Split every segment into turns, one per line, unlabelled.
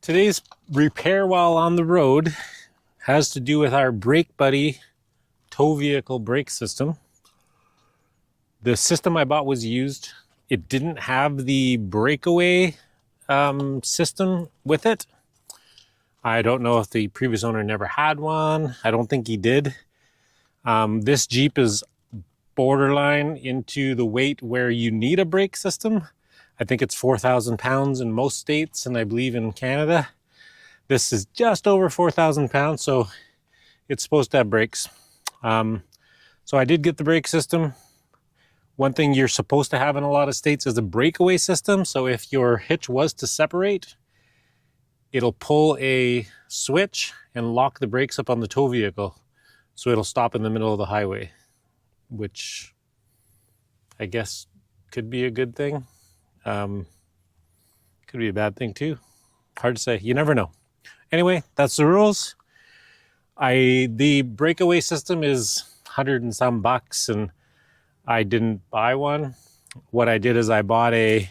Today's repair while on the road has to do with our Brake Buddy tow vehicle brake system. The system I bought was used. It didn't have the breakaway system with it. I don't know if the previous owner never had one. I don't think he did. This Jeep is borderline into the weight where you need a brake system. I think it's 4,000 pounds in most states, and I believe in Canada. This is just over 4,000 pounds, so it's supposed to have brakes. So I did get the brake system. One thing you're supposed to have in a lot of states is a breakaway system. So if your hitch was to separate, it'll pull a switch and lock the brakes up on the tow vehicle. So it'll stop in the middle of the highway, which I guess could be a good thing. Could be a bad thing too. Hard to say. You never know. Anyway, that's the rules. The breakaway system is 100 and some bucks, and I didn't buy one. What I did is I bought a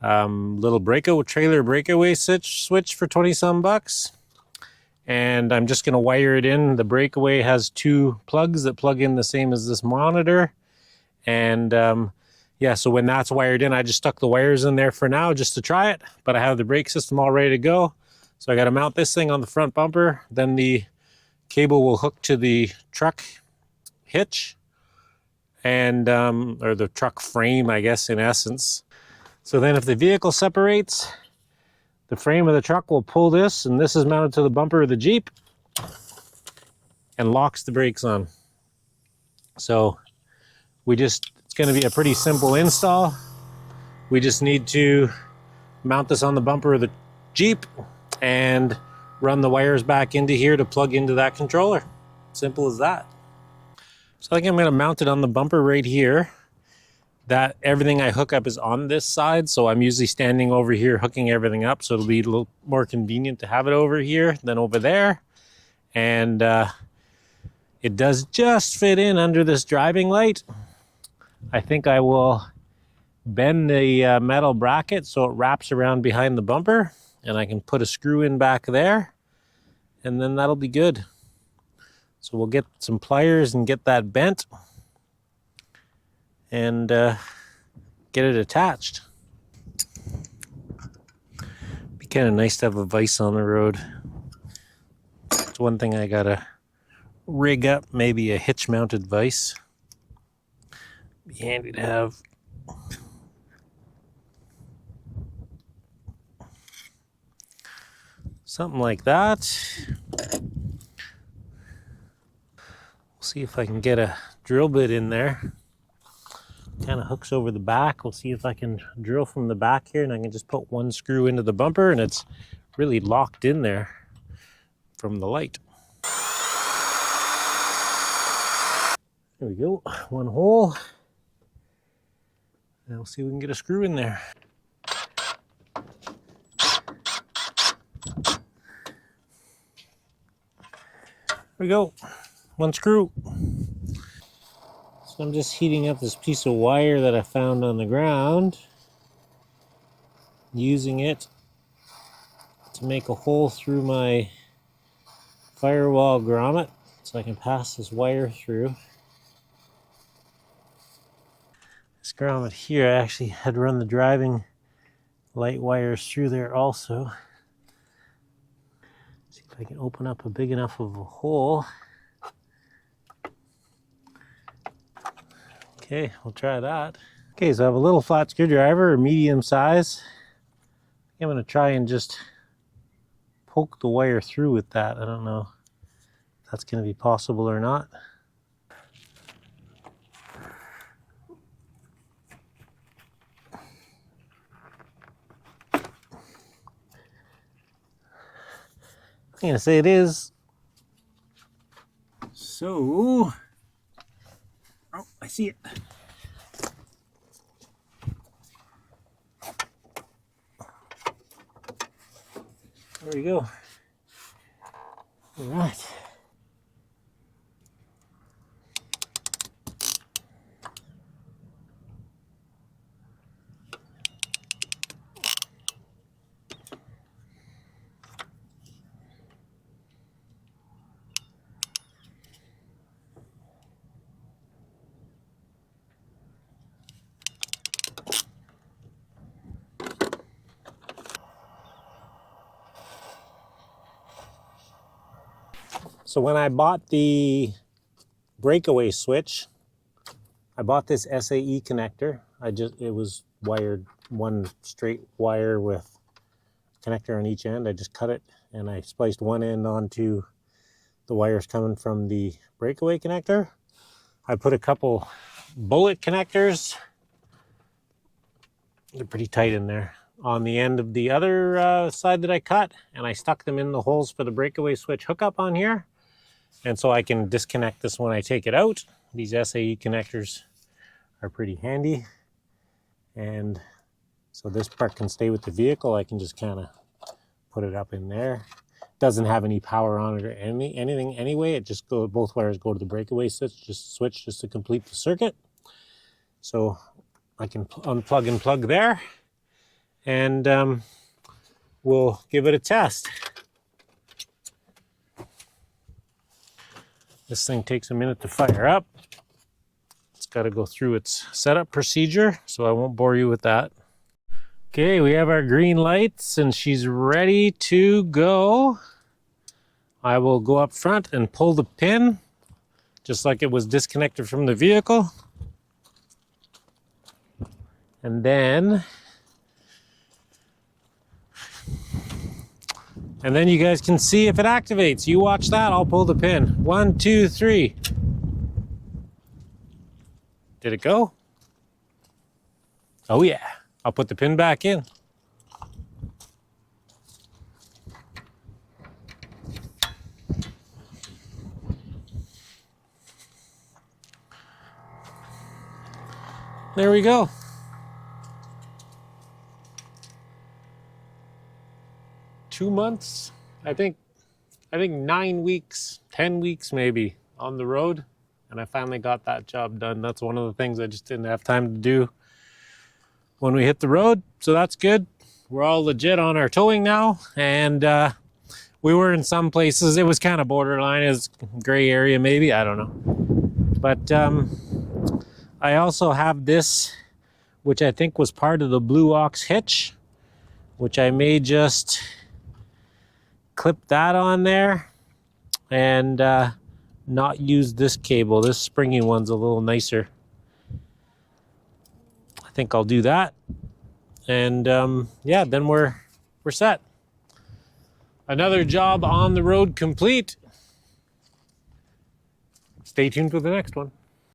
little trailer breakaway switch for 20 some bucks, and I'm just going to wire it in. The breakaway has two plugs that plug in the same as this monitor, and yeah, so when that's wired in, I just stuck the wires in there for now just to try it, but I have the brake system all ready to go. So I got to mount this thing on the front bumper, then the cable will hook to the truck hitch, and or the truck frame, I guess, in essence. So then if the vehicle separates, the frame of the truck will pull this, and this is mounted to the bumper of the Jeep and locks the brakes on. So it's going to be a pretty simple install. We just need to mount this on the bumper of the Jeep and run the wires back into here to plug into that controller. Simple as that. So I think I'm going to mount it on the bumper right here. That everything I hook up is on this side, so I'm usually standing over here hooking everything up, so it'll be a little more convenient to have it over here than over there. And it does just fit in under this driving light. I think I will bend the metal bracket so it wraps around behind the bumper, and I can put a screw in back there, and then that'll be good. So we'll get some pliers and get that bent and get it attached. Be kind of nice to have a vise on the road. It's one thing I gotta rig up, maybe a hitch mounted vise. Be handy to have. Something like that. We'll see if I can get a drill bit in there. Kind of hooks over the back. We'll see if I can drill from the back here, and I can just put one screw into the bumper, and it's really locked in there from the light. There we go, one hole. And we'll see if we can get a screw in there. There we go, one screw. So I'm just heating up this piece of wire that I found on the ground, using it to make a hole through my firewall grommet so I can pass this wire through. This grommet here, I actually had run the driving light wires through there also. See if I can open up a big enough of a hole. Okay, we'll try that. Okay, so I have a little flat screwdriver, a medium size. I'm going to try and just poke the wire through with that. I don't know if that's going to be possible or not. I'm going to say it is. So, oh, I see it. There we go. All right. So when I bought the breakaway switch, I bought this SAE connector. It was wired one straight wire with connector on each end. I just cut it and I spliced one end onto the wires coming from the breakaway connector. I put a couple bullet connectors, they're pretty tight in there, on the end of the other side that I cut, and I stuck them in the holes for the breakaway switch hookup on here. And so I can disconnect this when I take it out. These SAE connectors are pretty handy. And so this part can stay with the vehicle. I can just kind of put it up in there. Doesn't have any power on it or anything anyway. It just both wires go to the breakaway switch just to complete the circuit. So I can unplug and plug there, and we'll give it a test. This thing takes a minute to fire up. It's got to go through its setup procedure, so I won't bore you with that. Okay, we have our green lights and she's ready to go. I will go up front and pull the pin, just like it was disconnected from the vehicle. And then you guys can see if it activates. You watch that, I'll pull the pin. 1, 2, 3. Did it go? Oh yeah. I'll put the pin back in. There we go. Two months, I think 9 weeks, 10 weeks maybe on the road, and I finally got that job done. That's one of the things I just didn't have time to do when we hit the road, so that's good. We're all legit on our towing now, and we were in some places, it was kind of borderline, it's gray area maybe, I don't know. But I also have this, which I think was part of the Blue Ox hitch, which I may just clip that on there and not use this cable. This springy one's a little nicer. I think I'll do that, and yeah, then we're set. Another job on the road complete. Stay tuned for the next one.